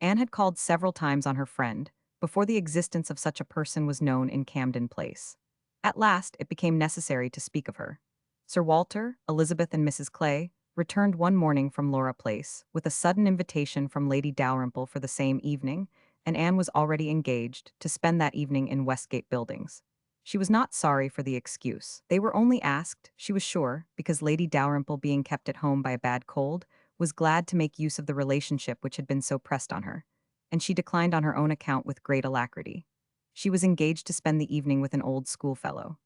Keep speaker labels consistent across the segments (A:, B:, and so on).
A: Anne had called several times on her friend, before the existence of such a person was known in Camden Place. At last, it became necessary to speak of her. Sir Walter, Elizabeth, and Mrs. Clay returned one morning from Laura Place, with a sudden invitation from Lady Dalrymple for the same evening, and Anne was already engaged to spend that evening in Westgate Buildings. She was not sorry for the excuse. They were only asked, she was sure, because Lady Dalrymple, being kept at home by a bad cold, was glad to make use of the relationship which had been so pressed on her, and she declined on her own account with great alacrity. She was engaged to spend the evening with an old schoolfellow.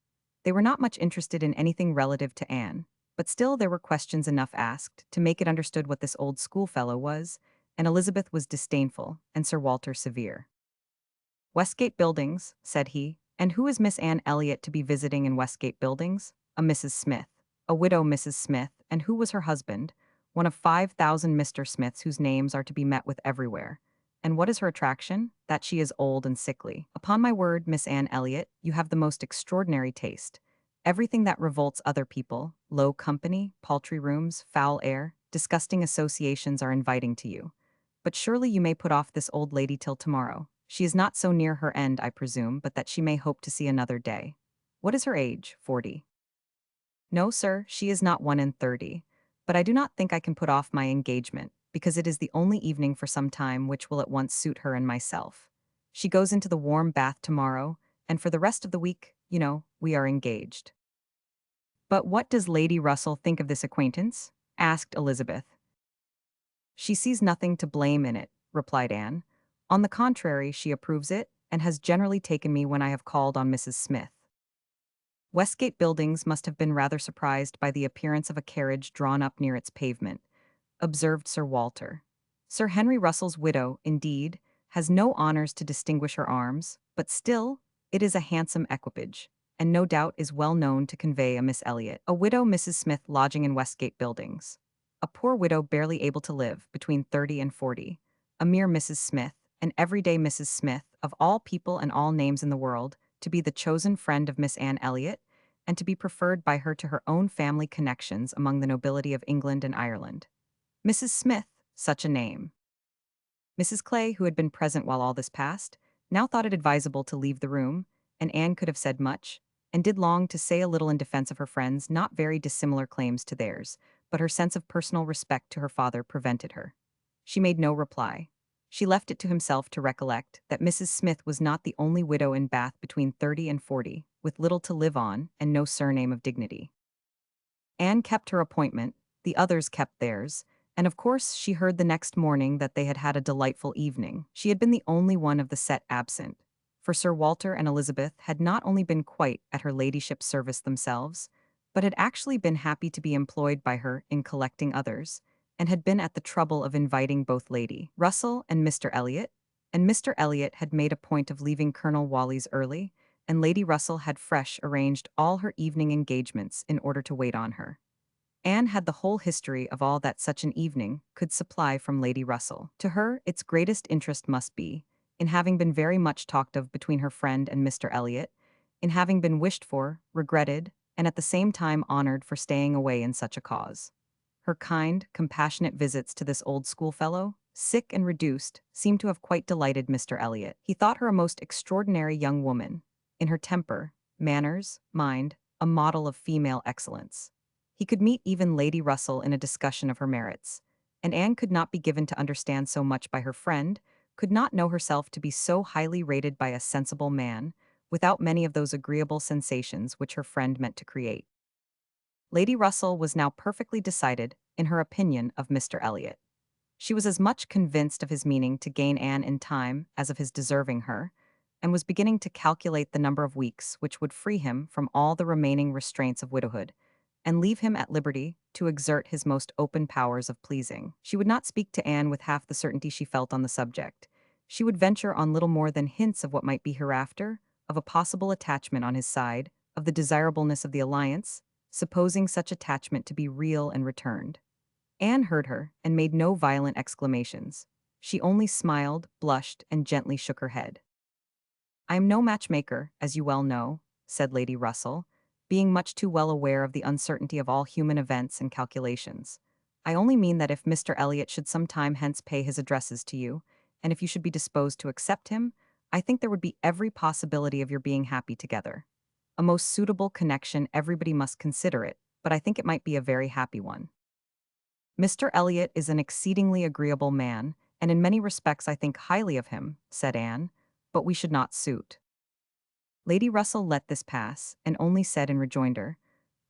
A: They were not much interested in anything relative to Anne, but still there were questions enough asked to make it understood what this old schoolfellow was, and Elizabeth was disdainful, and Sir Walter severe. Westgate Buildings, said he, and who is Miss Anne Elliot to be visiting in Westgate Buildings? A Mrs. Smith, a widow Mrs. Smith, and who was her husband? One of 5,000 Mr. Smiths whose names are to be met with everywhere. And what is her attraction? That she is old and sickly. Upon my word, Miss Anne Elliot, you have the most extraordinary taste. Everything that revolts other people, low company, paltry rooms, foul air, disgusting associations are inviting to you. But surely you may put off this old lady till tomorrow. She is not so near her end, I presume, but that she may hope to see another day. What is her age? 40. No, sir, she is not 1 and 30. But I do not think I can put off my engagement, because it is the only evening for some time which will at once suit her and myself. She goes into the warm bath tomorrow, and for the rest of the week, we are engaged. But what does Lady Russell think of this acquaintance? Asked Elizabeth. She sees nothing to blame in it, replied Anne. On the contrary, she approves it, and has generally taken me when I have called on Mrs. Smith. Westgate Buildings must have been rather surprised by the appearance of a carriage drawn up near its pavement, observed Sir Walter. Sir Henry Russell's widow, indeed, has no honors to distinguish her arms, but still, it is a handsome equipage, and no doubt is well known to convey a Miss Elliot, a widow Mrs. Smith lodging in Westgate Buildings. A poor widow barely able to live, between 30 and 40, a mere Mrs. Smith, an everyday Mrs. Smith, of all people and all names in the world, to be the chosen friend of Miss Anne Elliot, and to be preferred by her to her own family connections among the nobility of England and Ireland. Mrs. Smith, such a name. Mrs. Clay, who had been present while all this passed, now thought it advisable to leave the room, and Anne could have said much, and did long to say a little in defense of her friends' not very dissimilar claims to theirs, but her sense of personal respect to her father prevented her. She made no reply. She left it to himself to recollect that Mrs. Smith was not the only widow in Bath between 30 and 40, with little to live on and no surname of dignity. Anne kept her appointment, the others kept theirs, and of course she heard the next morning that they had had a delightful evening. She had been the only one of the set absent, for Sir Walter and Elizabeth had not only been quite at her ladyship's service themselves, but had actually been happy to be employed by her in collecting others, and had been at the trouble of inviting both Lady Russell and Mr. Elliot, and Mr. Elliot had made a point of leaving Colonel Wally's early, and Lady Russell had fresh arranged all her evening engagements in order to wait on her. Anne had the whole history of all that such an evening could supply from Lady Russell. To her, its greatest interest must be, in having been very much talked of between her friend and Mr. Elliot, in having been wished for, regretted, and at the same time honored for staying away in such a cause. Her kind, compassionate visits to this old schoolfellow, sick and reduced, seemed to have quite delighted Mr. Elliot. He thought her a most extraordinary young woman, in her temper, manners, mind, a model of female excellence. He could meet even Lady Russell in a discussion of her merits, and Anne could not be given to understand so much by her friend, could not know herself to be so highly rated by a sensible man, without many of those agreeable sensations which her friend meant to create. Lady Russell was now perfectly decided in her opinion of Mr. Elliot. She was as much convinced of his meaning to gain Anne in time as of his deserving her, and was beginning to calculate the number of weeks which would free him from all the remaining restraints of widowhood, and leave him at liberty to exert his most open powers of pleasing. She would not speak to Anne with half the certainty she felt on the subject. She would venture on little more than hints of what might be hereafter, of a possible attachment on his side, of the desirableness of the alliance, supposing such attachment to be real and returned. Anne heard her, and made no violent exclamations. She only smiled, blushed, and gently shook her head. "I am no matchmaker, as you well know," said Lady Russell, being much too well aware of the uncertainty of all human events and calculations. "I only mean that if Mr. Elliot should some time hence pay his addresses to you, and if you should be disposed to accept him, I think there would be every possibility of your being happy together. A most suitable connection, everybody must consider it, but I think it might be a very happy one. Mr. Elliot is an exceedingly agreeable man, and in many respects I think highly of him, said Anne, but we should not suit. Lady Russell let this pass, and only said in rejoinder,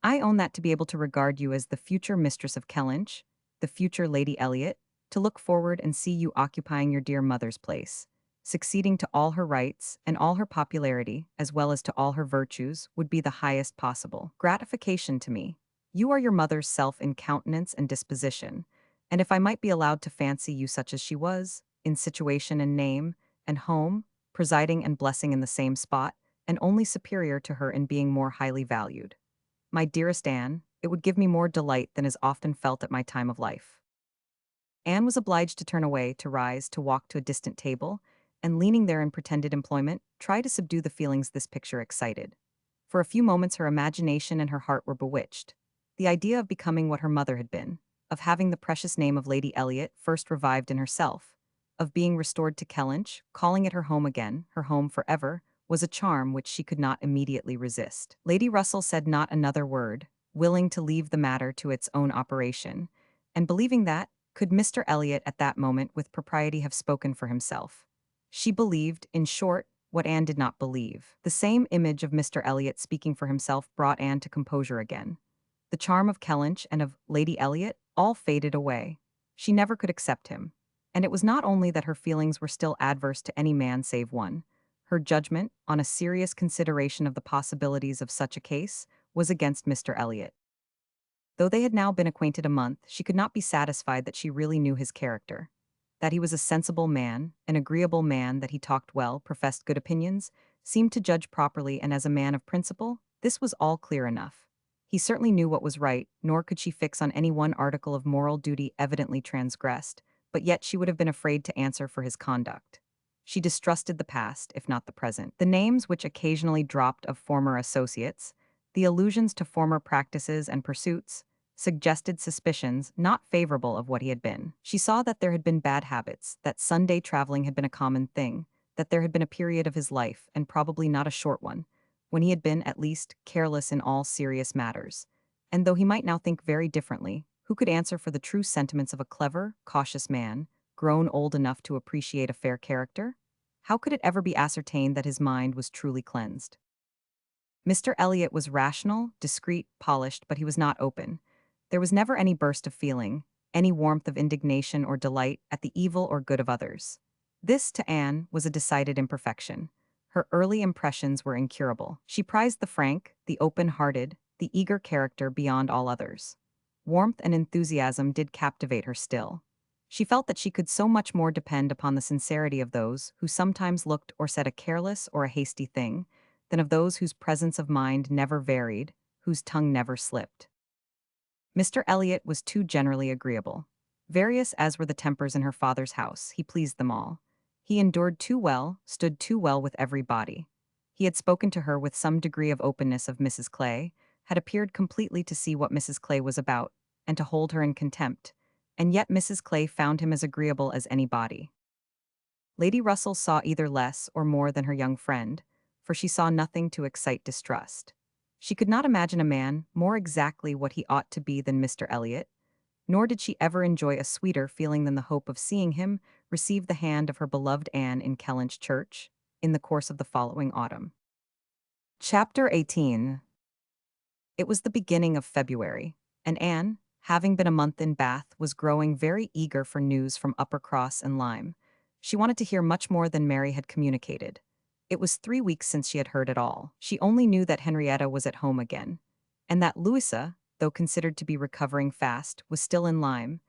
A: I own that to be able to regard you as the future mistress of Kellynch, the future Lady Elliot, to look forward and see you occupying your dear mother's place, succeeding to all her rights and all her popularity, as well as to all her virtues, would be the highest possible gratification to me. You are your mother's self in countenance and disposition, and if I might be allowed to fancy you such as she was, in situation and name, and home, presiding and blessing in the same spot, and only superior to her in being more highly valued. My dearest Anne, it would give me more delight than is often felt at my time of life. Anne was obliged to turn away, to rise, to walk to a distant table, and leaning there in pretended employment, try to subdue the feelings this picture excited. For a few moments her imagination and her heart were bewitched. The idea of becoming what her mother had been, of having the precious name of Lady Elliot first revived in herself, of being restored to Kellynch, calling it her home again, her home forever, was a charm which she could not immediately resist. Lady Russell said not another word, willing to leave the matter to its own operation, and believing that, could Mr. Elliot at that moment with propriety have spoken for himself? She believed, in short, what Anne did not believe. The same image of Mr. Elliot speaking for himself brought Anne to composure again. The charm of Kellynch and of Lady Elliot all faded away. She never could accept him. And it was not only that her feelings were still adverse to any man save one. Her judgment, on a serious consideration of the possibilities of such a case, was against Mr. Elliot. Though they had now been acquainted a month, she could not be satisfied that she really knew his character. That he was a sensible man, an agreeable man, that he talked well, professed good opinions, seemed to judge properly and as a man of principle, this was all clear enough. He certainly knew what was right, nor could she fix on any one article of moral duty evidently transgressed, but yet she would have been afraid to answer for his conduct. She distrusted the past, if not the present. The names which occasionally dropped of former associates, the allusions to former practices and pursuits, suggested suspicions not favorable of what he had been. She saw that there had been bad habits, that Sunday traveling had been a common thing, that there had been a period of his life, and probably not a short one, when he had been, at least, careless in all serious matters. And though he might now think very differently, who could answer for the true sentiments of a clever, cautious man, grown old enough to appreciate a fair character? How could it ever be ascertained that his mind was truly cleansed? Mr. Elliot was rational, discreet, polished, but he was not open. There was never any burst of feeling, any warmth of indignation or delight at the evil or good of others. This, to Anne, was a decided imperfection. Her early impressions were incurable. She prized the frank, the open-hearted, the eager character beyond all others. Warmth and enthusiasm did captivate her still. She felt that she could so much more depend upon the sincerity of those who sometimes looked or said a careless or a hasty thing, than of those whose presence of mind never varied, whose tongue never slipped. Mr. Elliot was too generally agreeable. Various as were the tempers in her father's house, he pleased them all. He endured too well, stood too well with every body. He had spoken to her with some degree of openness of Mrs. Clay, had appeared completely to see what Mrs. Clay was about, and to hold her in contempt, and yet Mrs. Clay found him as agreeable as anybody. Lady Russell saw either less or more than her young friend, for she saw nothing to excite distrust. She could not imagine a man more exactly what he ought to be than Mr. Elliot, nor did she ever enjoy a sweeter feeling than the hope of seeing him receive the hand of her beloved Anne in Kellynch Church, in the course of the following autumn. Chapter 18. It was the beginning of February, and Anne, having been a month in Bath, was growing very eager for news from Uppercross and Lyme. She wanted to hear much more than Mary had communicated. It was 3 weeks since she had heard it all. She only knew that Henrietta was at home again, and that Louisa, though considered to be recovering fast, was still in Lyme,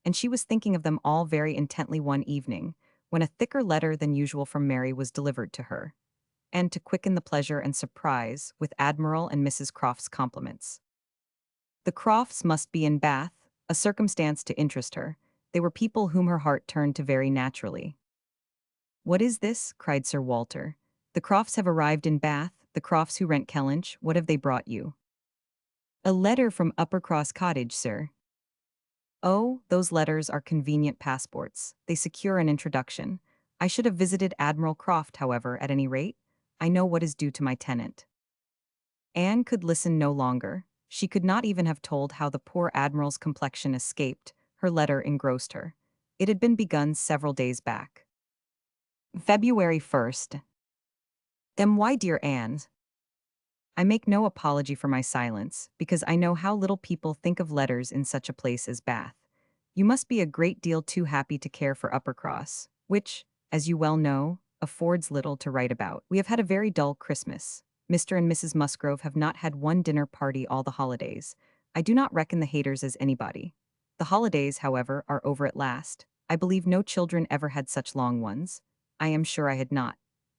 A: and she was thinking of them all very intently one evening, when a thicker letter than usual from Mary was delivered to her, and to quicken the pleasure and surprise, with Admiral and Mrs. Croft's compliments. The Crofts must be in Bath, a circumstance to interest her. They were people whom her heart turned to very naturally. "What is this?" cried Sir Walter. "The Crofts have arrived in Bath, the Crofts who rent Kellynch. What have they brought you?" "A letter from Uppercross Cottage, sir." "Oh, those letters are convenient passports. They secure an introduction. I should have visited Admiral Croft, however, at any rate. I know what is due to my tenant. Anne could listen no longer. She could not even have told how the poor Admiral's complexion escaped. Her letter engrossed her. It had been begun several days back. February 1st. Why, dear Anne? I make no apology for my silence, because I know how little people think of letters in such a place as Bath. You must be a great deal too happy to care for Uppercross, which, as you well know, affords little to write about. We have had a very dull Christmas. Mr. and Mrs. Musgrove have not had one dinner party all the holidays. I do not reckon the haters as anybody. The holidays, however, are over at last. I believe no children ever had such long ones. I am sure I had not.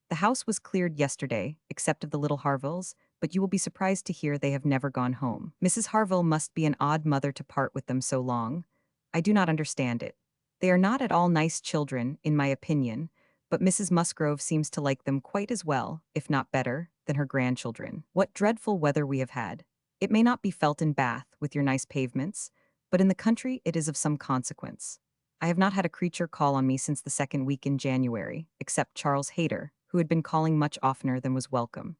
A: The house was cleared yesterday, except of the little Harvilles, but you will be surprised to hear they have never gone home. Mrs. Harville must be an odd mother to part with them so long. I do not understand it. They are not at all nice children, in my opinion, but Mrs. Musgrove seems to like them quite as well, if not better, than her grandchildren. What dreadful weather we have had. It may not be felt in Bath, with your nice pavements, but in the country it is of some consequence. I have not had a creature call on me since the second week in January, except Charles Hayter, who had been calling much oftener than was welcome.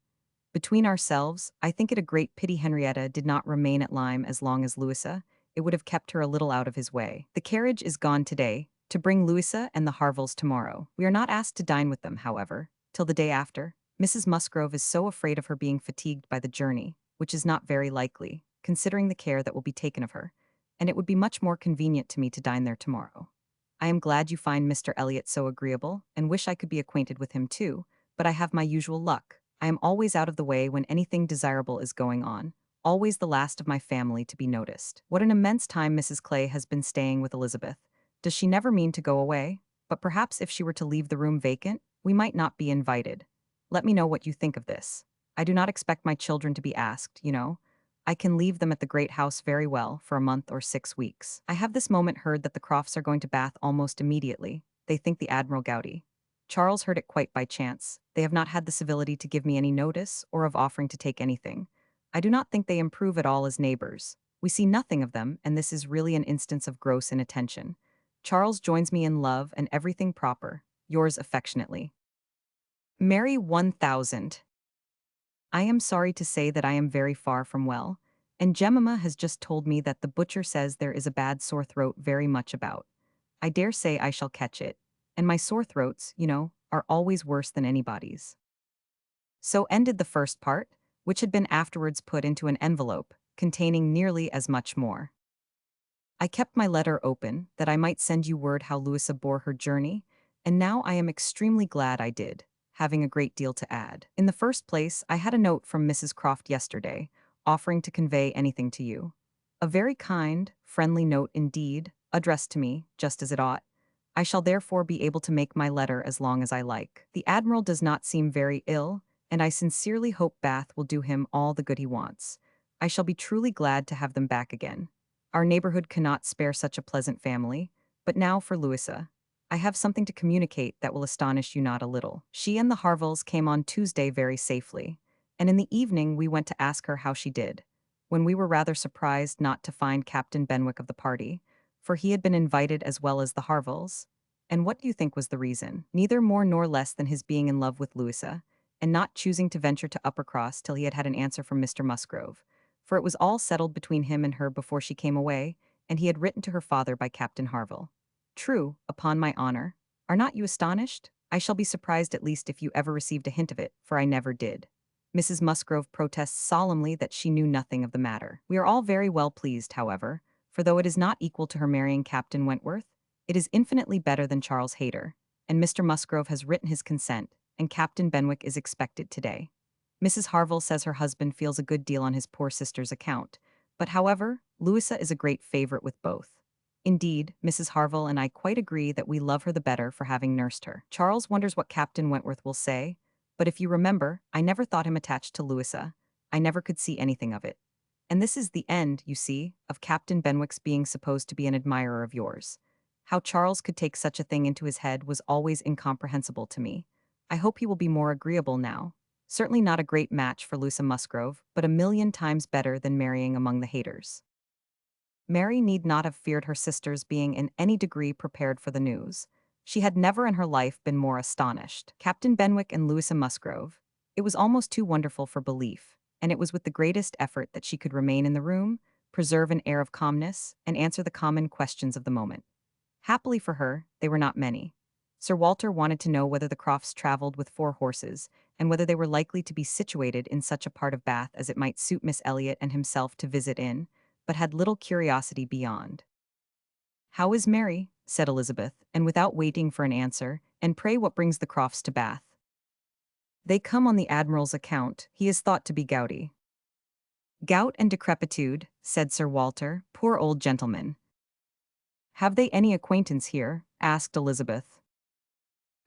A: Between ourselves, I think it a great pity Henrietta did not remain at Lyme as long as Louisa. It would have kept her a little out of his way. The carriage is gone today, to bring Louisa and the Harvilles tomorrow. We are not asked to dine with them, however, till the day after. Mrs. Musgrove is so afraid of her being fatigued by the journey, which is not very likely, considering the care that will be taken of her, and it would be much more convenient to me to dine there tomorrow. I am glad you find Mr. Elliot so agreeable, and wish I could be acquainted with him too, but I have my usual luck. I am always out of the way when anything desirable is going on, always the last of my family to be noticed. What an immense time Mrs. Clay has been staying with Elizabeth. Does she never mean to go away? But perhaps if she were to leave the room vacant, we might not be invited. Let me know what you think of this. I do not expect my children to be asked, you know. I can leave them at the great house very well for a month or 6 weeks. I have this moment heard that the Crofts are going to Bath almost immediately. They think the Admiral gouty. Charles heard it quite by chance. They have not had the civility to give me any notice, or of offering to take anything. I do not think they improve at all as neighbors. We see nothing of them, and this is really an instance of gross inattention. Charles joins me in love and everything proper. Yours affectionately, Mary 1000. I am sorry to say that I am very far from well, and Jemima has just told me that the butcher says there is a bad sore throat very much about. I dare say I shall catch it, and my sore throats, you know, are always worse than anybody's. So ended the first part, which had been afterwards put into an envelope, containing nearly as much more. I kept my letter open, that I might send you word how Louisa bore her journey, and now I am extremely glad I did, having a great deal to add. In the first place, I had a note from Mrs. Croft yesterday, offering to convey anything to you. A very kind, friendly note indeed, addressed to me, just as it ought. I shall therefore be able to make my letter as long as I like. The Admiral does not seem very ill, and I sincerely hope Bath will do him all the good he wants. I shall be truly glad to have them back again. Our neighborhood cannot spare such a pleasant family. But now for Louisa. I have something to communicate that will astonish you not a little. She and the Harvilles came on Tuesday very safely, and in the evening we went to ask her how she did, when we were rather surprised not to find Captain Benwick of the party, for he had been invited as well as the Harvilles. And what do you think was the reason? Neither more nor less than his being in love with Louisa, and not choosing to venture to Uppercross till he had had an answer from Mr. Musgrove, for it was all settled between him and her before she came away, and he had written to her father by Captain Harville. True, upon my honor. Are not you astonished? I shall be surprised at least if you ever received a hint of it, for I never did. Mrs. Musgrove protests solemnly that she knew nothing of the matter. We are all very well pleased, however, for though it is not equal to her marrying Captain Wentworth, it is infinitely better than Charles Hayter, and Mr. Musgrove has written his consent, and Captain Benwick is expected today. Mrs. Harville says her husband feels a good deal on his poor sister's account, but however, Louisa is a great favorite with both. Indeed, Mrs. Harville and I quite agree that we love her the better for having nursed her. Charles wonders what Captain Wentworth will say, but if you remember, I never thought him attached to Louisa. I never could see anything of it. And this is the end, you see, of Captain Benwick's being supposed to be an admirer of yours. How Charles could take such a thing into his head was always incomprehensible to me. I hope he will be more agreeable now. Certainly not a great match for Louisa Musgrove, but a million times better than marrying among the haters. Mary need not have feared her sisters being in any degree prepared for the news. She had never in her life been more astonished. Captain Benwick and Louisa Musgrove. It was almost too wonderful for belief, and it was with the greatest effort that she could remain in the room, preserve an air of calmness, and answer the common questions of the moment. Happily for her, they were not many. Sir Walter wanted to know whether the Crofts travelled with 4 horses, and whether they were likely to be situated in such a part of Bath as it might suit Miss Elliot and himself to visit in, but had little curiosity beyond. "How is Mary?" said Elizabeth, and without waiting for an answer, "and pray what brings the Crofts to Bath?" "They come on the Admiral's account. He is thought to be gouty." "Gout and decrepitude," said Sir Walter, "poor old gentleman." "Have they any acquaintance here?" asked Elizabeth.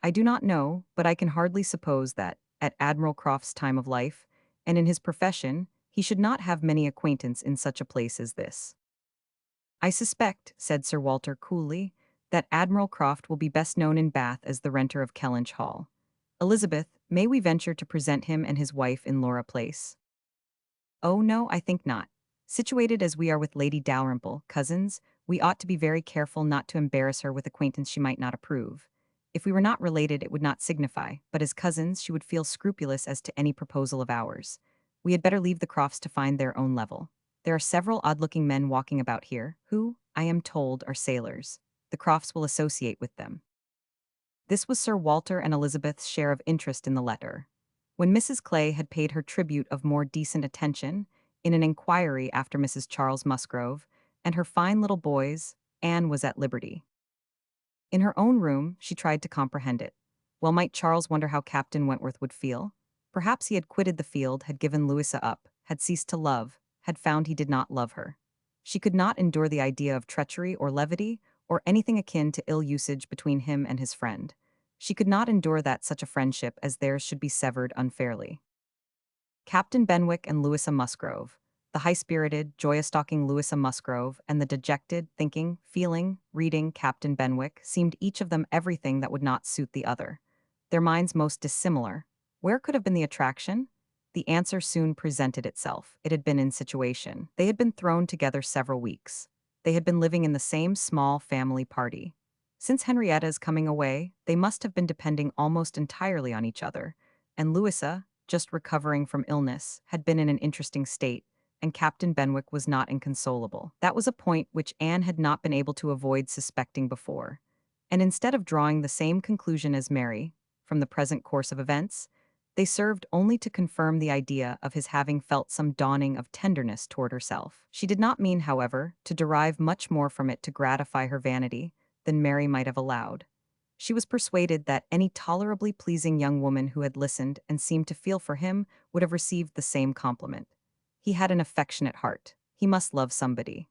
A: "I do not know, but I can hardly suppose that, at Admiral Croft's time of life, and in his profession, he should not have many acquaintance in such a place as this." "I suspect," said Sir Walter coolly, "that Admiral Croft will be best known in Bath as the renter of Kellynch Hall. Elizabeth, may we venture to present him and his wife in Laura Place?" "Oh no, I think not. Situated as we are with Lady Dalrymple, cousins, we ought to be very careful not to embarrass her with acquaintance she might not approve. If we were not related it would not signify, but as cousins she would feel scrupulous as to any proposal of ours. We had better leave the Crofts to find their own level. There are several odd-looking men walking about here, who, I am told, are sailors. The Crofts will associate with them." This was Sir Walter and Elizabeth's share of interest in the letter. When Mrs. Clay had paid her tribute of more decent attention, in an inquiry after Mrs. Charles Musgrove, and her fine little boys, Anne was at liberty. In her own room, she tried to comprehend it. Well, might Charles wonder how Captain Wentworth would feel? Perhaps he had quitted the field, had given Louisa up, had ceased to love, had found he did not love her. She could not endure the idea of treachery or levity, or anything akin to ill usage between him and his friend. She could not endure that such a friendship as theirs should be severed unfairly. Captain Benwick and Louisa Musgrove, the high-spirited, joyous-talking Louisa Musgrove, and the dejected, thinking, feeling, reading Captain Benwick seemed each of them everything that would not suit the other. Their minds most dissimilar. Where could have been the attraction? The answer soon presented itself. It had been in situation. They had been thrown together several weeks. They had been living in the same small family party. Since Henrietta's coming away, they must have been depending almost entirely on each other, and Louisa, just recovering from illness, had been in an interesting state, and Captain Benwick was not inconsolable. That was a point which Anne had not been able to avoid suspecting before. And instead of drawing the same conclusion as Mary, from the present course of events, they served only to confirm the idea of his having felt some dawning of tenderness toward herself. She did not mean, however, to derive much more from it to gratify her vanity than Mary might have allowed. She was persuaded that any tolerably pleasing young woman who had listened and seemed to feel for him would have received the same compliment. He had an affectionate heart. He must love somebody.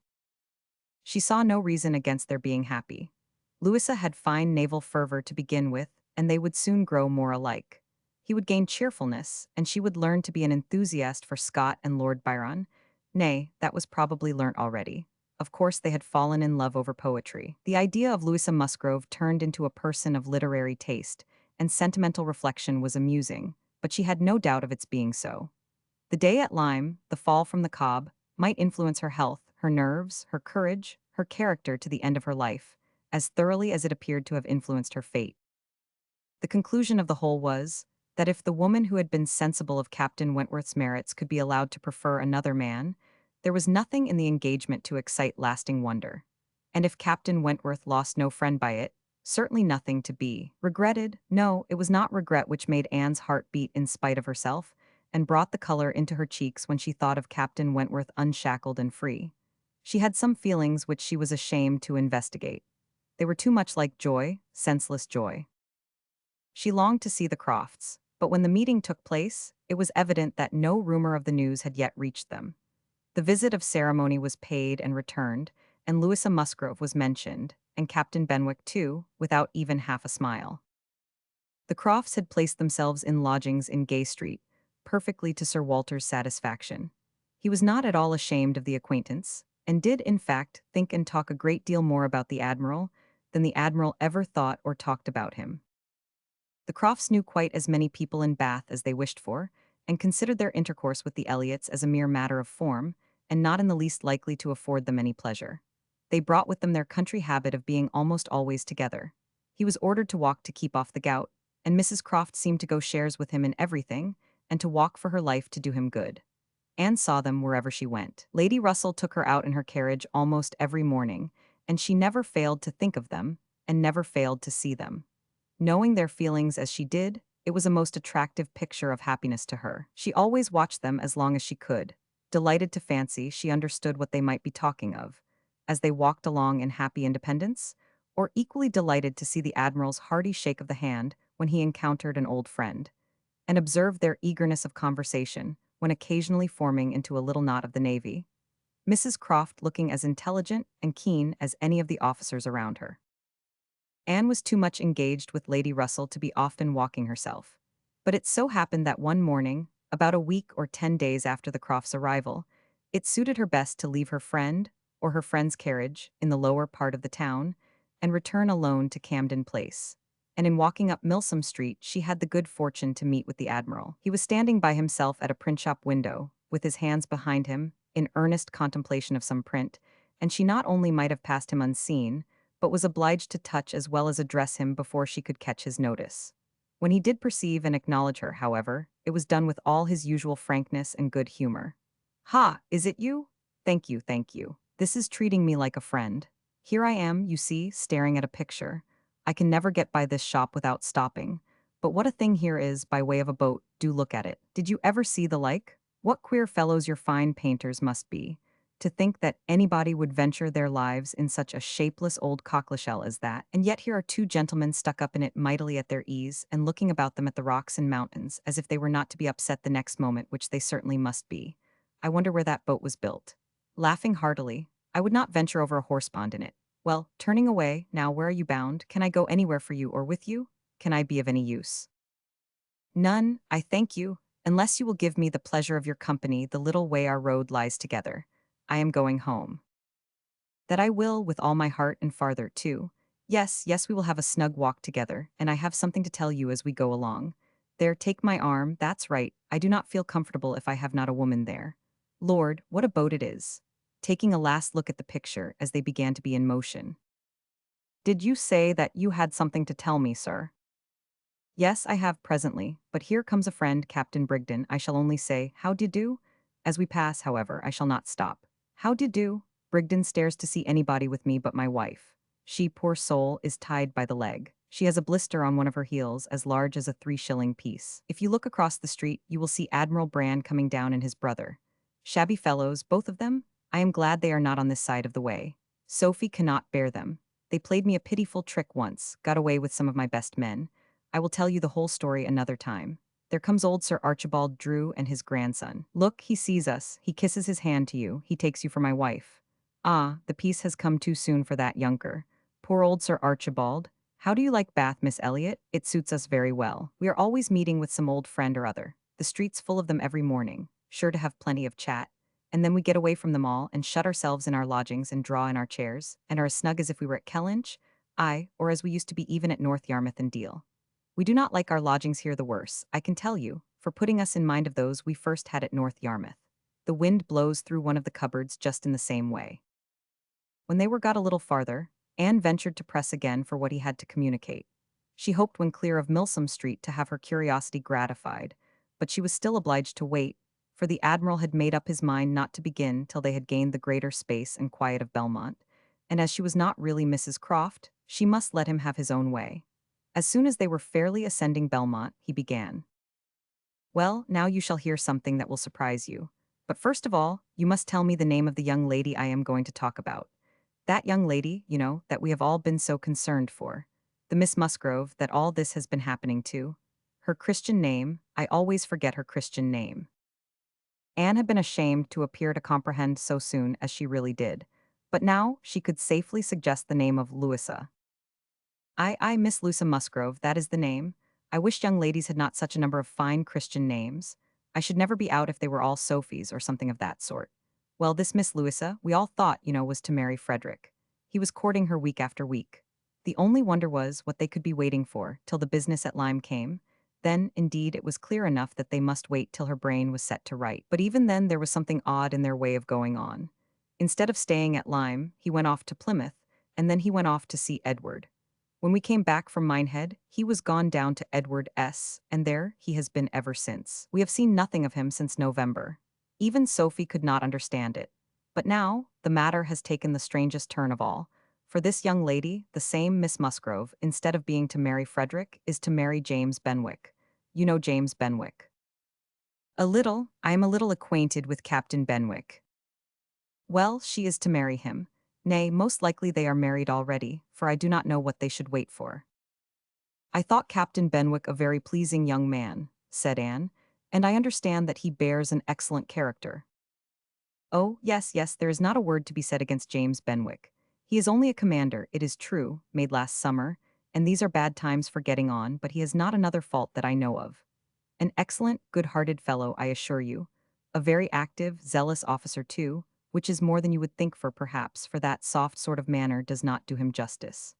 A: She saw no reason against their being happy. Louisa had fine naval fervor to begin with, and they would soon grow more alike. He would gain cheerfulness, and she would learn to be an enthusiast for Scott and Lord Byron. Nay, that was probably learnt already. Of course they had fallen in love over poetry. The idea of Louisa Musgrove turned into a person of literary taste, and sentimental reflection was amusing, but she had no doubt of its being so. The day at Lyme, the fall from the Cobb, might influence her health, her nerves, her courage, her character to the end of her life, as thoroughly as it appeared to have influenced her fate. The conclusion of the whole was, that if the woman who had been sensible of Captain Wentworth's merits could be allowed to prefer another man, there was nothing in the engagement to excite lasting wonder. And if Captain Wentworth lost no friend by it, certainly nothing to be regretted. No, it was not regret which made Anne's heart beat in spite of herself, and brought the color into her cheeks when she thought of Captain Wentworth unshackled and free. She had some feelings which she was ashamed to investigate. They were too much like joy, senseless joy. She longed to see the Crofts, but when the meeting took place, it was evident that no rumor of the news had yet reached them. The visit of ceremony was paid and returned, and Louisa Musgrove was mentioned, and Captain Benwick too, without even half a smile. The Crofts had placed themselves in lodgings in Gay Street, perfectly to Sir Walter's satisfaction. He was not at all ashamed of the acquaintance, and did, in fact, think and talk a great deal more about the Admiral than the Admiral ever thought or talked about him. The Crofts knew quite as many people in Bath as they wished for, and considered their intercourse with the Elliots as a mere matter of form, and not in the least likely to afford them any pleasure. They brought with them their country habit of being almost always together. He was ordered to walk to keep off the gout, and Mrs. Croft seemed to go shares with him in everything, and to walk for her life to do him good. Anne saw them wherever she went. Lady Russell took her out in her carriage almost every morning, and she never failed to think of them, and never failed to see them. Knowing their feelings as she did, it was a most attractive picture of happiness to her. She always watched them as long as she could, delighted to fancy she understood what they might be talking of, as they walked along in happy independence, or equally delighted to see the Admiral's hearty shake of the hand when he encountered an old friend, and observed their eagerness of conversation when occasionally forming into a little knot of the Navy, Mrs. Croft looking as intelligent and keen as any of the officers around her. Anne was too much engaged with Lady Russell to be often walking herself. But it so happened that one morning, about a week or 10 days after the Crofts' arrival, it suited her best to leave her friend, or her friend's carriage, in the lower part of the town, and return alone to Camden Place. And in walking up Milsom Street, she had the good fortune to meet with the Admiral. He was standing by himself at a print shop window, with his hands behind him, in earnest contemplation of some print, and she not only might have passed him unseen, but was obliged to touch as well as address him before she could catch his notice. When he did perceive and acknowledge her, however, it was done with all his usual frankness and good humor. "Ha, is it you? Thank you, thank you. This is treating me like a friend. Here I am, you see, staring at a picture. I can never get by this shop without stopping. But what a thing here is, by way of a boat, do look at it. Did you ever see the like? What queer fellows your fine painters must be. To think that anybody would venture their lives in such a shapeless old cockleshell as that, and yet here are two gentlemen stuck up in it mightily at their ease, and looking about them at the rocks and mountains, as if they were not to be upset the next moment, which they certainly must be. I wonder where that boat was built." Laughing heartily, "I would not venture over a horsepond in it. Well, turning away, now where are you bound? Can I go anywhere for you or with you? Can I be of any use?" "None, I thank you, unless you will give me the pleasure of your company the little way our road lies together. I am going home." "That I will, with all my heart, and farther, too. Yes, yes, we will have a snug walk together, and I have something to tell you as we go along. There, take my arm, that's right. I do not feel comfortable if I have not a woman there. Lord, what a boat it is." Taking a last look at the picture as they began to be in motion. "Did you say that you had something to tell me, sir?" "Yes, I have presently, but here comes a friend, Captain Brigden. I shall only say, 'How d'ye do?' As we pass, however, I shall not stop. 'How d'ye do?' Brigden stares to see anybody with me but my wife. She, poor soul, is tied by the leg. She has a blister on one of her heels as large as a 3-shilling piece. If you look across the street, you will see Admiral Brand coming down and his brother. Shabby fellows, both of them. I am glad they are not on this side of the way. Sophie cannot bear them. They played me a pitiful trick once, got away with some of my best men. I will tell you the whole story another time. There comes old Sir Archibald Drew and his grandson. Look, he sees us, he kisses his hand to you, he takes you for my wife. Ah, the peace has come too soon for that younker. Poor old Sir Archibald. How do you like Bath, Miss Elliot? It suits us very well. We are always meeting with some old friend or other. The street's full of them every morning, sure to have plenty of chat. And then we get away from them all and shut ourselves in our lodgings and draw in our chairs, and are as snug as if we were at Kellynch, aye, or as we used to be even at North Yarmouth and Deal. We do not like our lodgings here the worse, I can tell you, for putting us in mind of those we first had at North Yarmouth. The wind blows through one of the cupboards just in the same way." When they were got a little farther, Anne ventured to press again for what he had to communicate. She hoped when clear of Milsom Street to have her curiosity gratified, but she was still obliged to wait, for the Admiral had made up his mind not to begin till they had gained the greater space and quiet of Belmont, and as she was not really Mrs. Croft, she must let him have his own way. As soon as they were fairly ascending Belmont, he began. "Well, now you shall hear something that will surprise you. But first of all, you must tell me the name of the young lady I am going to talk about. That young lady, you know, that we have all been so concerned for. The Miss Musgrove that all this has been happening to. Her Christian name, I always forget her Christian name." Anne had been ashamed to appear to comprehend so soon as she really did, but now she could safely suggest the name of Louisa. I, Miss Lucia Musgrove, that is the name. I wish young ladies had not such a number of fine Christian names. I should never be out if they were all Sophies or something of that sort. Well, this Miss Louisa, we all thought, you know, was to marry Frederick. He was courting her week after week. The only wonder was what they could be waiting for till the business at Lyme came. Then, indeed, it was clear enough that they must wait till her brain was set to right. But even then there was something odd in their way of going on. Instead of staying at Lyme, he went off to Plymouth, and then he went off to see Edward. When we came back from Minehead, he was gone down to Edward S., and there he has been ever since. We have seen nothing of him since November. Even Sophie could not understand it. But now, the matter has taken the strangest turn of all. For this young lady, the same Miss Musgrove, instead of being to marry Frederick, is to marry James Benwick. You know James Benwick. A little, I am a little acquainted with Captain Benwick. Well, she is to marry him. Nay, most likely they are married already, for I do not know what they should wait for. I thought Captain Benwick a very pleasing young man, said Anne, and I understand that he bears an excellent character. Oh, yes, yes, there is not a word to be said against James Benwick. He is only a commander, it is true, made last summer, and these are bad times for getting on, but he has not another fault that I know of. An excellent, good-hearted fellow, I assure you. A very active, zealous officer, too, which is more than you would think for perhaps, for that soft sort of manner does not do him justice.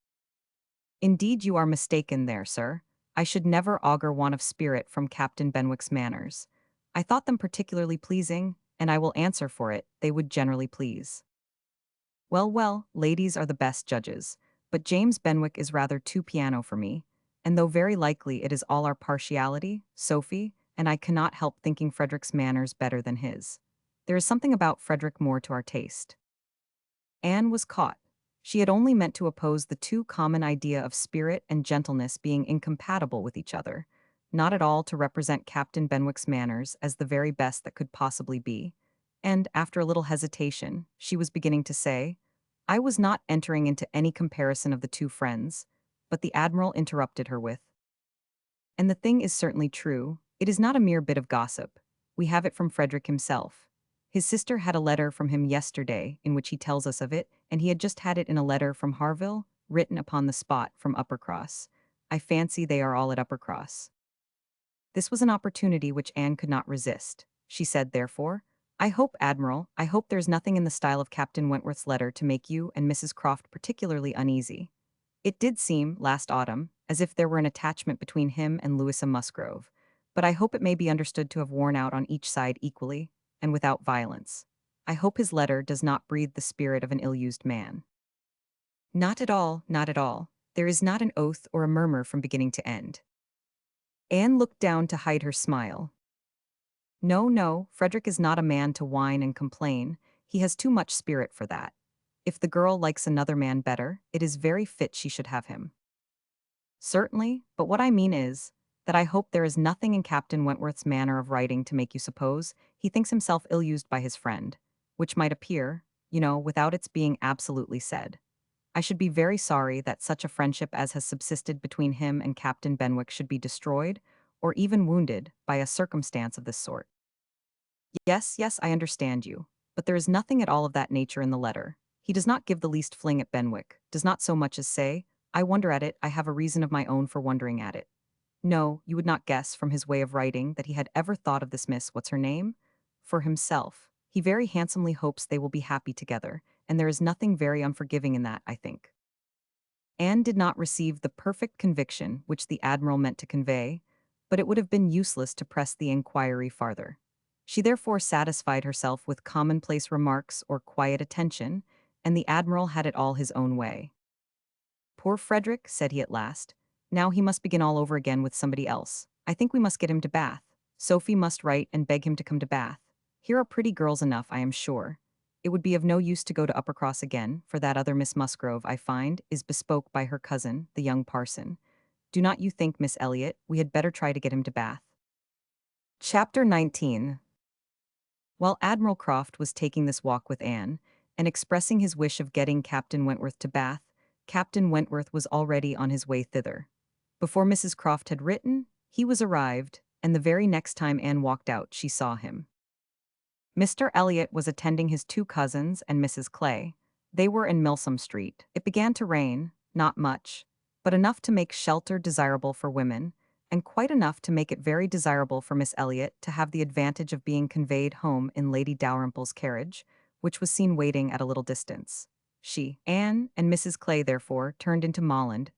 A: Indeed, you are mistaken there, sir. I should never augur want of spirit from Captain Benwick's manners. I thought them particularly pleasing, and I will answer for it, they would generally please. Well, well, ladies are the best judges, but James Benwick is rather too piano for me, and though very likely it is all our partiality, Sophie, and I cannot help thinking Frederick's manners better than his. There is something about Frederick more to our taste. Anne was caught. She had only meant to oppose the too common idea of spirit and gentleness being incompatible with each other, not at all to represent Captain Benwick's manners as the very best that could possibly be. And, after a little hesitation, she was beginning to say, I was not entering into any comparison of the two friends, but the Admiral interrupted her with, and the thing is certainly true, it is not a mere bit of gossip. We have it from Frederick himself. His sister had a letter from him yesterday in which he tells us of it, and he had just had it in a letter from Harville, written upon the spot from Uppercross. I fancy they are all at Uppercross. This was an opportunity which Anne could not resist. She said, therefore, I hope, Admiral, I hope there's nothing in the style of Captain Wentworth's letter to make you and Mrs. Croft particularly uneasy. It did seem, last autumn, as if there were an attachment between him and Louisa Musgrove, but I hope it may be understood to have worn out on each side equally, and without violence. I hope his letter does not breathe the spirit of an ill-used man. Not at all, not at all. There is not an oath or a murmur from beginning to end. Anne looked down to hide her smile. No, no, Frederick is not a man to whine and complain. He has too much spirit for that. If the girl likes another man better, it is very fit she should have him. Certainly, but what I mean is, that I hope there is nothing in Captain Wentworth's manner of writing to make you suppose he thinks himself ill-used by his friend, which might appear, without its being absolutely said. I should be very sorry that such a friendship as has subsisted between him and Captain Benwick should be destroyed, or even wounded, by a circumstance of this sort. Yes, yes, I understand you, but there is nothing at all of that nature in the letter. He does not give the least fling at Benwick, does not so much as say, I wonder at it, I have a reason of my own for wondering at it. No, you would not guess from his way of writing that he had ever thought of this Miss-what's-her-name? For himself. He very handsomely hopes they will be happy together, and there is nothing very unforgiving in that, I think. Anne did not receive the perfect conviction which the Admiral meant to convey, but it would have been useless to press the inquiry farther. She therefore satisfied herself with commonplace remarks or quiet attention, and the Admiral had it all his own way. Poor Frederick, said he at last. Now he must begin all over again with somebody else. I think we must get him to Bath. Sophie must write and beg him to come to Bath. Here are pretty girls enough, I am sure. It would be of no use to go to Uppercross again, for that other Miss Musgrove, I find, is bespoke by her cousin, the young parson. Do not you think, Miss Elliot, we had better try to get him to Bath? Chapter 19. While Admiral Croft was taking this walk with Anne, and expressing his wish of getting Captain Wentworth to Bath, Captain Wentworth was already on his way thither. Before Mrs. Croft had written, he was arrived, and the very next time Anne walked out, she saw him. Mr. Elliot was attending his two cousins and Mrs. Clay. They were in Milsom Street. It began to rain, not much, but enough to make shelter desirable for women, and quite enough to make it very desirable for Miss Elliot to have the advantage of being conveyed home in Lady Dalrymple's carriage, which was seen waiting at a little distance. She, Anne, and Mrs. Clay therefore turned into Molland,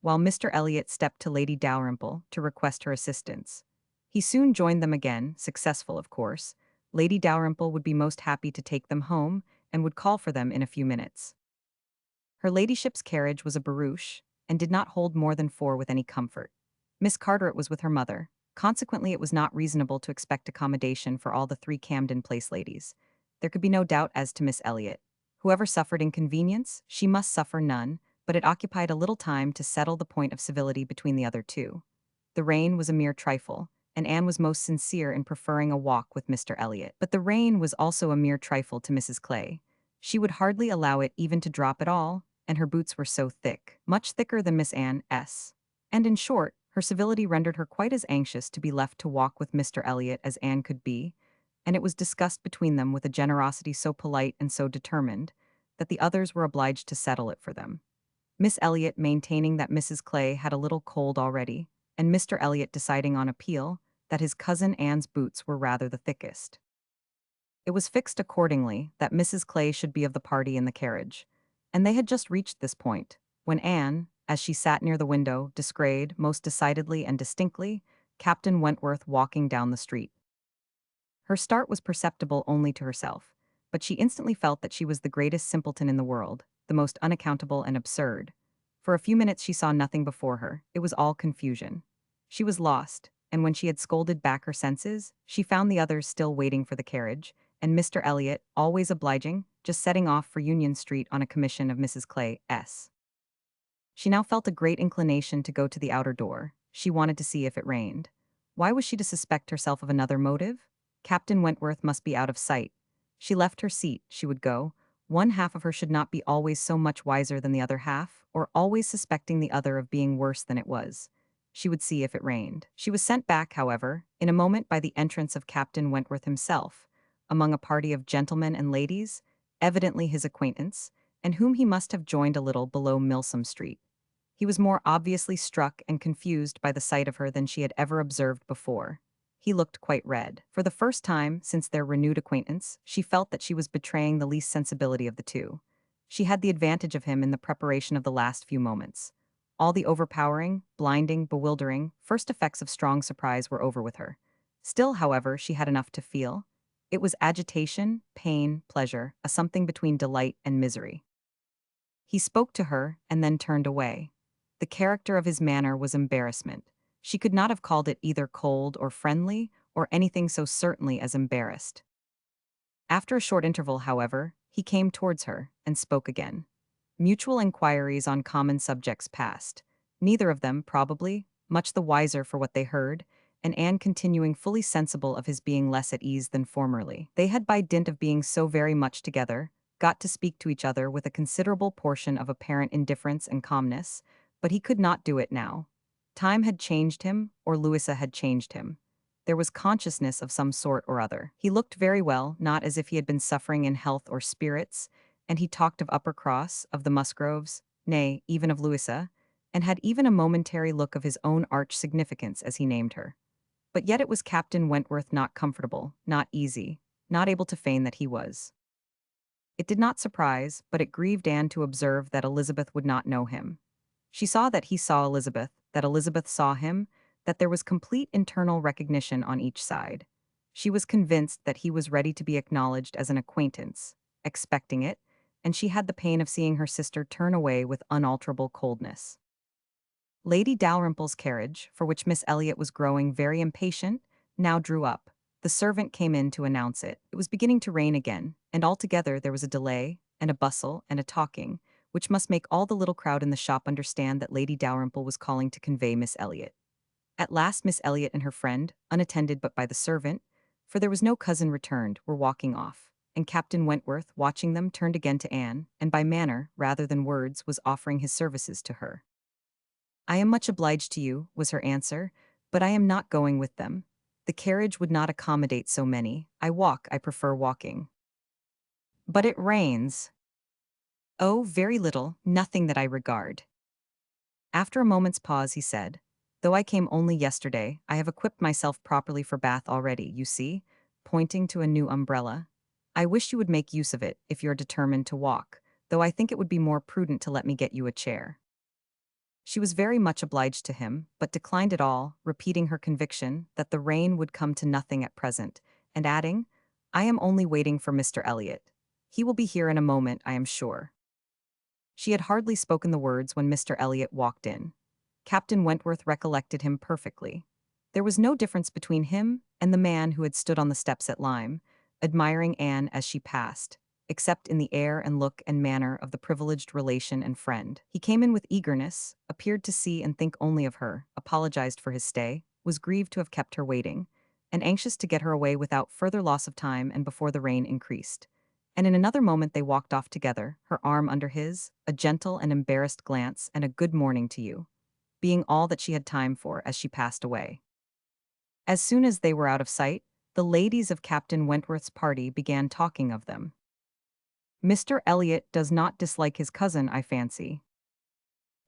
A: while Mr. Elliot stepped to Lady Dalrymple to request her assistance. He soon joined them again, successful of course. Lady Dalrymple would be most happy to take them home, and would call for them in a few minutes. Her ladyship's carriage was a barouche, and did not hold more than 4 with any comfort. Miss Carteret was with her mother. Consequently, it was not reasonable to expect accommodation for all the 3 Camden Place ladies. There could be no doubt as to Miss Elliot. Whoever suffered inconvenience, she must suffer none, but it occupied a little time to settle the point of civility between the other two. The rain was a mere trifle, and Anne was most sincere in preferring a walk with Mr. Elliot. But the rain was also a mere trifle to Mrs. Clay. She would hardly allow it even to drop at all, and her boots were so thick, much thicker than Miss Anne's. And in short, her civility rendered her quite as anxious to be left to walk with Mr. Elliot as Anne could be, and it was discussed between them with a generosity so polite and so determined that the others were obliged to settle it for them. Miss Elliot maintaining that Mrs. Clay had a little cold already, and Mr. Elliot deciding on appeal that his cousin Anne's boots were rather the thickest. It was fixed accordingly that Mrs. Clay should be of the party in the carriage, and they had just reached this point, when Anne, as she sat near the window, descried, most decidedly and distinctly, Captain Wentworth walking down the street. Her start was perceptible only to herself, but she instantly felt that she was the greatest simpleton in the world, the most unaccountable and absurd. For a few minutes she saw nothing before her, it was all confusion. She was lost, and when she had scolded back her senses, she found the others still waiting for the carriage, and Mr. Elliot, always obliging, just setting off for Union Street on a commission of Mrs. Clay's. She now felt a great inclination to go to the outer door. She wanted to see if it rained. Why was she to suspect herself of another motive? Captain Wentworth must be out of sight. She left her seat, she would go. One half of her should not be always so much wiser than the other half, or always suspecting the other of being worse than it was. She would see if it rained. She was sent back, however, in a moment by the entrance of Captain Wentworth himself, among a party of gentlemen and ladies, evidently his acquaintance, and whom he must have joined a little below Milsom Street. He was more obviously struck and confused by the sight of her than she had ever observed before. He looked quite red. For the first time since their renewed acquaintance, she felt that she was betraying the least sensibility of the two. She had the advantage of him in the preparation of the last few moments. All the overpowering, blinding, bewildering, first effects of strong surprise were over with her. Still, however, she had enough to feel. It was agitation, pain, pleasure, a something between delight and misery. He spoke to her and then turned away. The character of his manner was embarrassment. She could not have called it either cold or friendly, or anything so certainly as embarrassed. After a short interval, however, he came towards her and spoke again. Mutual inquiries on common subjects passed, neither of them, probably, much the wiser for what they heard, and Anne continuing fully sensible of his being less at ease than formerly. They had, by dint of being so very much together, got to speak to each other with a considerable portion of apparent indifference and calmness, but he could not do it now. Time had changed him, or Louisa had changed him. There was consciousness of some sort or other. He looked very well, not as if he had been suffering in health or spirits, and he talked of Uppercross, of the Musgroves, nay, even of Louisa, and had even a momentary look of his own arch significance as he named her. But yet it was Captain Wentworth not comfortable, not easy, not able to feign that he was. It did not surprise, but it grieved Anne to observe that Elizabeth would not know him. She saw that he saw Elizabeth, that Elizabeth saw him, that there was complete internal recognition on each side. She was convinced that he was ready to be acknowledged as an acquaintance, expecting it, and she had the pain of seeing her sister turn away with unalterable coldness. Lady Dalrymple's carriage, for which Miss Elliot was growing very impatient, now drew up. The servant came in to announce it. It was beginning to rain again, and altogether there was a delay, and a bustle, and a talking, which must make all the little crowd in the shop understand that Lady Dalrymple was calling to convey Miss Elliot. At last Miss Elliot and her friend, unattended but by the servant, for there was no cousin returned, were walking off, and Captain Wentworth, watching them, turned again to Anne, and by manner, rather than words, was offering his services to her. "I am much obliged to you," was her answer, "but I am not going with them. The carriage would not accommodate so many. I prefer walking." "But it rains." "Oh, very little, nothing that I regard." After a moment's pause he said, "Though I came only yesterday, I have equipped myself properly for Bath already, you see," pointing to a new umbrella. "I wish you would make use of it, if you're determined to walk, though I think it would be more prudent to let me get you a chair." She was very much obliged to him, but declined it all, repeating her conviction that the rain would come to nothing at present, and adding, "I am only waiting for Mr. Elliot. He will be here in a moment, I am sure." She had hardly spoken the words when Mr. Elliot walked in. Captain Wentworth recollected him perfectly. There was no difference between him and the man who had stood on the steps at Lyme, admiring Anne as she passed, except in the air and look and manner of the privileged relation and friend. He came in with eagerness, appeared to see and think only of her, apologized for his stay, was grieved to have kept her waiting, and anxious to get her away without further loss of time and before the rain increased. And in another moment they walked off together, her arm under his, a gentle and embarrassed glance and a good morning to you, being all that she had time for as she passed away. As soon as they were out of sight, the ladies of Captain Wentworth's party began talking of them. Mr. Elliot does not dislike his cousin, I fancy.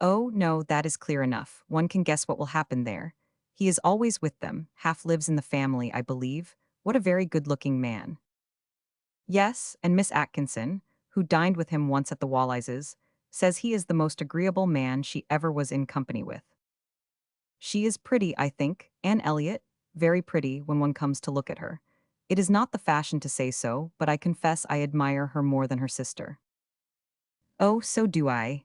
A: Oh, no, that is clear enough. One can guess what will happen there. He is always with them, half lives in the family, I believe. What a very good-looking man. Yes, and Miss Atkinson, who dined with him once at the Wallises, says he is the most agreeable man she ever was in company with. She is pretty, I think, Anne Elliot, very pretty when one comes to look at her. It is not the fashion to say so, but I confess I admire her more than her sister. Oh, so do I.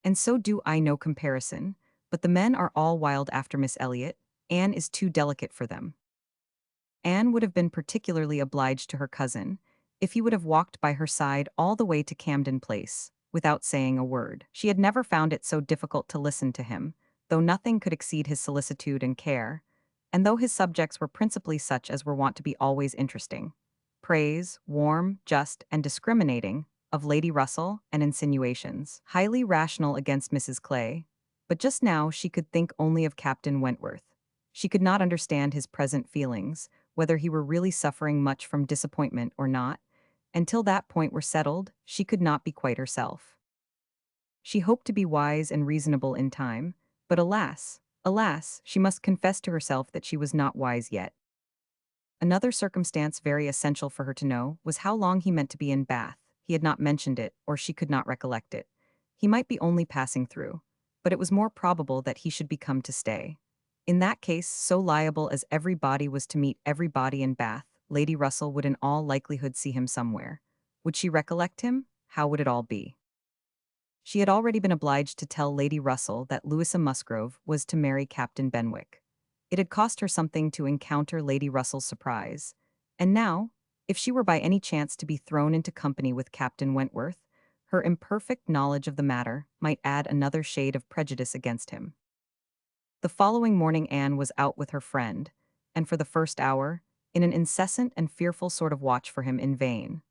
A: And so do I, no comparison, but the men are all wild after Miss Elliot. Anne is too delicate for them. Anne would have been particularly obliged to her cousin if he would have walked by her side all the way to Camden Place, without saying a word. She had never found it so difficult to listen to him, though nothing could exceed his solicitude and care, and though his subjects were principally such as were wont to be always interesting. Praise, warm, just, and discriminating, of Lady Russell, and insinuations, highly rational against Mrs. Clay, but just now she could think only of Captain Wentworth. She could not understand his present feelings, whether he were really suffering much from disappointment or not. Until that point were settled, she could not be quite herself. She hoped to be wise and reasonable in time, but alas, alas, she must confess to herself that she was not wise yet. Another circumstance very essential for her to know was how long he meant to be in Bath. He had not mentioned it, or she could not recollect it. He might be only passing through, but it was more probable that he should be come to stay. In that case, so liable as every body was to meet every body in Bath, Lady Russell would in all likelihood see him somewhere. Would she recollect him? How would it all be? She had already been obliged to tell Lady Russell that Louisa Musgrove was to marry Captain Benwick. It had cost her something to encounter Lady Russell's surprise, and now, if she were by any chance to be thrown into company with Captain Wentworth, her imperfect knowledge of the matter might add another shade of prejudice against him. The following morning Anne was out with her friend, and for the first hour, in an incessant and fearful sort of watch for him in vain.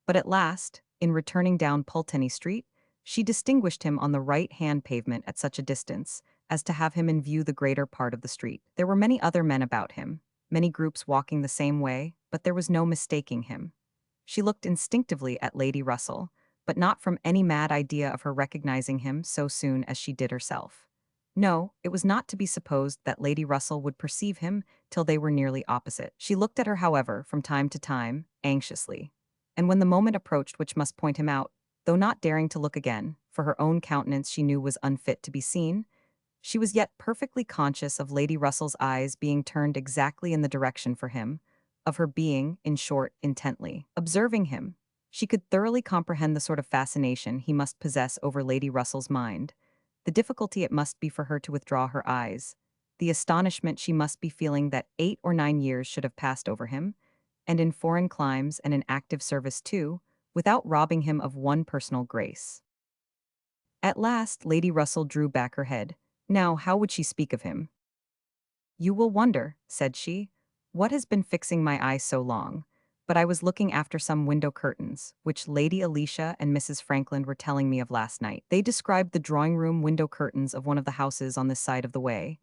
A: But at last, in returning down Pulteney Street, she distinguished him on the right-hand pavement at such a distance as to have him in view the greater part of the street. There were many other men about him, many groups walking the same way, but there was no mistaking him. She looked instinctively at Lady Russell, but not from any mad idea of her recognizing him so soon as she did herself. No, it was not to be supposed that Lady Russell would perceive him till they were nearly opposite. She looked at her, however, from time to time, anxiously, and when the moment approached which must point him out, though not daring to look again, for her own countenance she knew was unfit to be seen, she was yet perfectly conscious of Lady Russell's eyes being turned exactly in the direction for him, of her being, in short, intently observing him. She could thoroughly comprehend the sort of fascination he must possess over Lady Russell's mind, the difficulty it must be for her to withdraw her eyes, the astonishment she must be feeling that 8 or 9 years should have passed over him, and in foreign climes and in active service too, without robbing him of one personal grace. At last Lady Russell drew back her head. Now, how would she speak of him? "You will wonder," said she, "what has been fixing my eye so long, but I was looking after some window curtains, which Lady Alicia and Mrs. Frankland were telling me of last night. They described the drawing-room window curtains of one of the houses on this side of the way,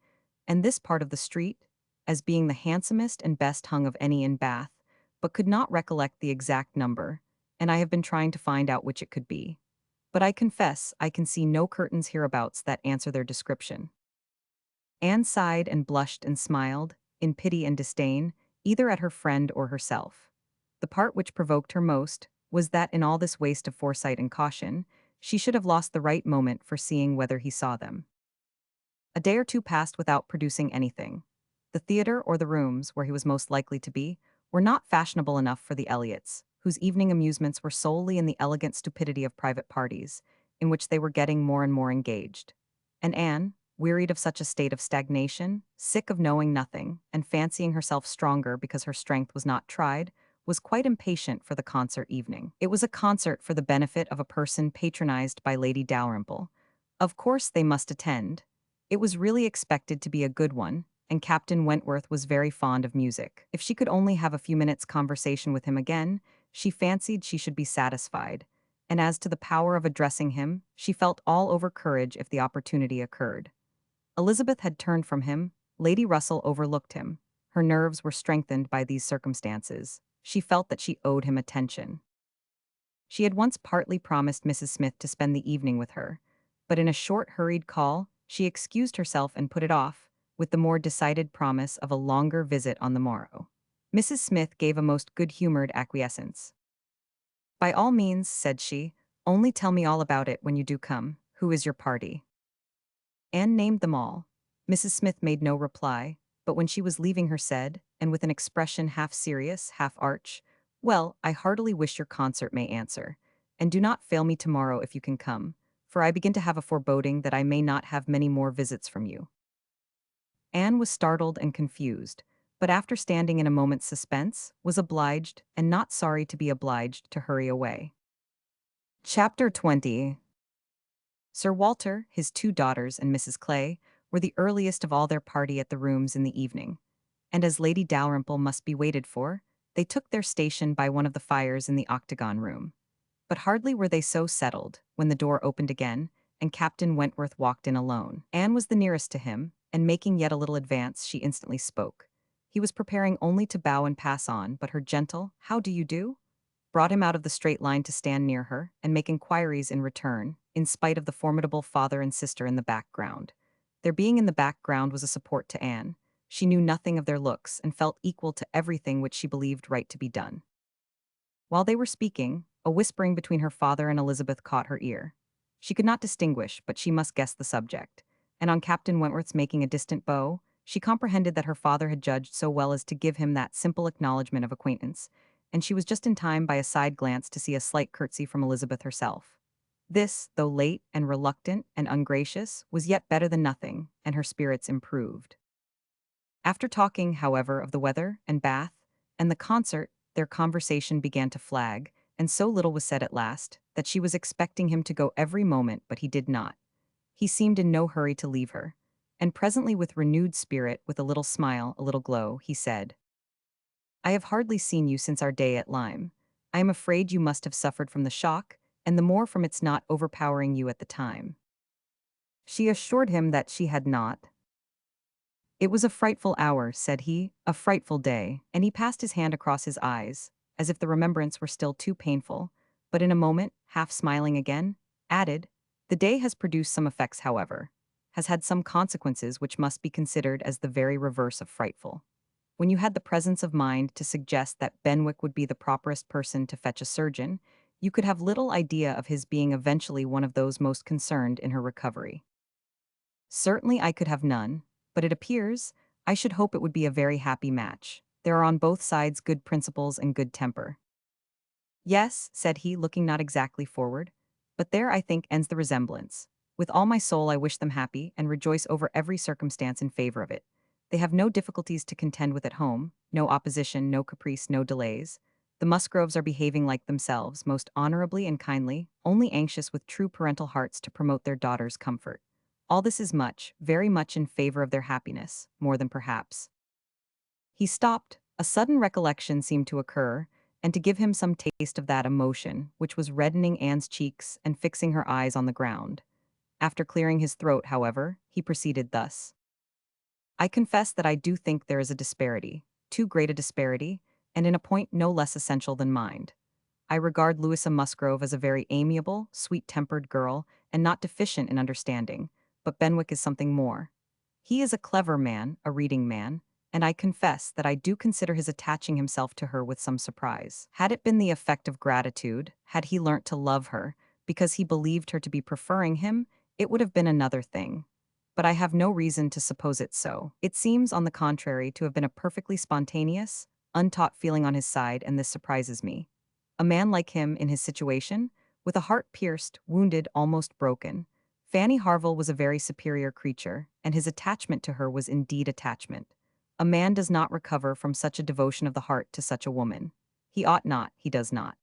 A: and this part of the street, as being the handsomest and best hung of any in Bath, but could not recollect the exact number, and I have been trying to find out which it could be. But I confess I can see no curtains hereabouts that answer their description." Anne sighed and blushed and smiled, in pity and disdain, either at her friend or herself. The part which provoked her most was that in all this waste of foresight and caution, she should have lost the right moment for seeing whether he saw them. A day or two passed without producing anything. The theatre or the rooms, where he was most likely to be, were not fashionable enough for the Elliots, whose evening amusements were solely in the elegant stupidity of private parties, in which they were getting more and more engaged. And Anne, wearied of such a state of stagnation, sick of knowing nothing, and fancying herself stronger because her strength was not tried, was quite impatient for the concert evening. It was a concert for the benefit of a person patronized by Lady Dalrymple. Of course they must attend. It was really expected to be a good one, and Captain Wentworth was very fond of music. If she could only have a few minutes' conversation with him again, she fancied she should be satisfied. And as to the power of addressing him, she felt all over courage if the opportunity occurred. Elizabeth had turned from him. Lady Russell overlooked him. Her nerves were strengthened by these circumstances. She felt that she owed him attention. She had once partly promised Mrs. Smith to spend the evening with her, but in a short, hurried call, she excused herself and put it off, with the more decided promise of a longer visit on the morrow. Mrs. Smith gave a most good-humored acquiescence. "By all means," said she, "only tell me all about it when you do come. Who is your party?" Anne named them all. Mrs. Smith made no reply, but when she was leaving her said, and with an expression half serious, half arch, "Well, I heartily wish your concert may answer, and do not fail me tomorrow if you can come, for I begin to have a foreboding that I may not have many more visits from you." Anne was startled and confused, but after standing in a moment's suspense, was obliged, and not sorry to be obliged, to hurry away. Chapter 20. Sir Walter, his two daughters, and Mrs. Clay were the earliest of all their party at the rooms in the evening, and as Lady Dalrymple must be waited for, they took their station by one of the fires in the octagon room. But hardly were they so settled, when the door opened again, and Captain Wentworth walked in alone. Anne was the nearest to him, and making yet a little advance, she instantly spoke. He was preparing only to bow and pass on, but her gentle "How do you do?" brought him out of the straight line to stand near her and make inquiries in return, in spite of the formidable father and sister in the background. Their being in the background was a support to Anne. She knew nothing of their looks and felt equal to everything which she believed right to be done. While they were speaking, a whispering between her father and Elizabeth caught her ear. She could not distinguish, but she must guess the subject. And on Captain Wentworth's making a distant bow, she comprehended that her father had judged so well as to give him that simple acknowledgment of acquaintance, and she was just in time by a side glance to see a slight curtsy from Elizabeth herself. This, though late and reluctant and ungracious, was yet better than nothing, and her spirits improved. After talking, however, of the weather and Bath and the concert, their conversation began to flag, and so little was said at last that she was expecting him to go every moment, but he did not. He seemed in no hurry to leave her, and presently, with renewed spirit, with a little smile, a little glow, he said, "I have hardly seen you since our day at Lyme. I am afraid you must have suffered from the shock, and the more from its not overpowering you at the time." She assured him that she had not. "It was a frightful hour," said he, "a frightful day," and he passed his hand across his eyes, as if the remembrance were still too painful, but in a moment, half smiling again, added, "The day has produced some effects, however, has had some consequences which must be considered as the very reverse of frightful. When you had the presence of mind to suggest that Benwick would be the properest person to fetch a surgeon, you could have little idea of his being eventually one of those most concerned in her recovery." "Certainly I could have none, but it appears, I should hope it would be a very happy match. There are on both sides good principles and good temper." "Yes," said he, looking not exactly forward, "but there, I think, ends the resemblance. With all my soul I wish them happy, and rejoice over every circumstance in favor of it. They have no difficulties to contend with at home, no opposition, no caprice, no delays. The Musgroves are behaving like themselves, most honorably and kindly, only anxious with true parental hearts to promote their daughter's comfort. All this is much, very much in favor of their happiness, more than perhaps—" He stopped. A sudden recollection seemed to occur, and to give him some taste of that emotion which was reddening Anne's cheeks and fixing her eyes on the ground. After clearing his throat, however, he proceeded thus: "I confess that I do think there is a disparity, too great a disparity, and in a point no less essential than mind. I regard Louisa Musgrove as a very amiable, sweet-tempered girl, and not deficient in understanding, but Benwick is something more. He is a clever man, a reading man, and I confess that I do consider his attaching himself to her with some surprise. Had it been the effect of gratitude, had he learnt to love her, because he believed her to be preferring him, it would have been another thing. But I have no reason to suppose it so. It seems, on the contrary, to have been a perfectly spontaneous, untaught feeling on his side, and this surprises me. A man like him, in his situation, With a heart pierced, wounded, almost broken, Fanny Harville was a very superior creature, and his attachment to her was indeed attachment. A man does not recover from such a devotion of the heart to such a woman. He ought not, he does not.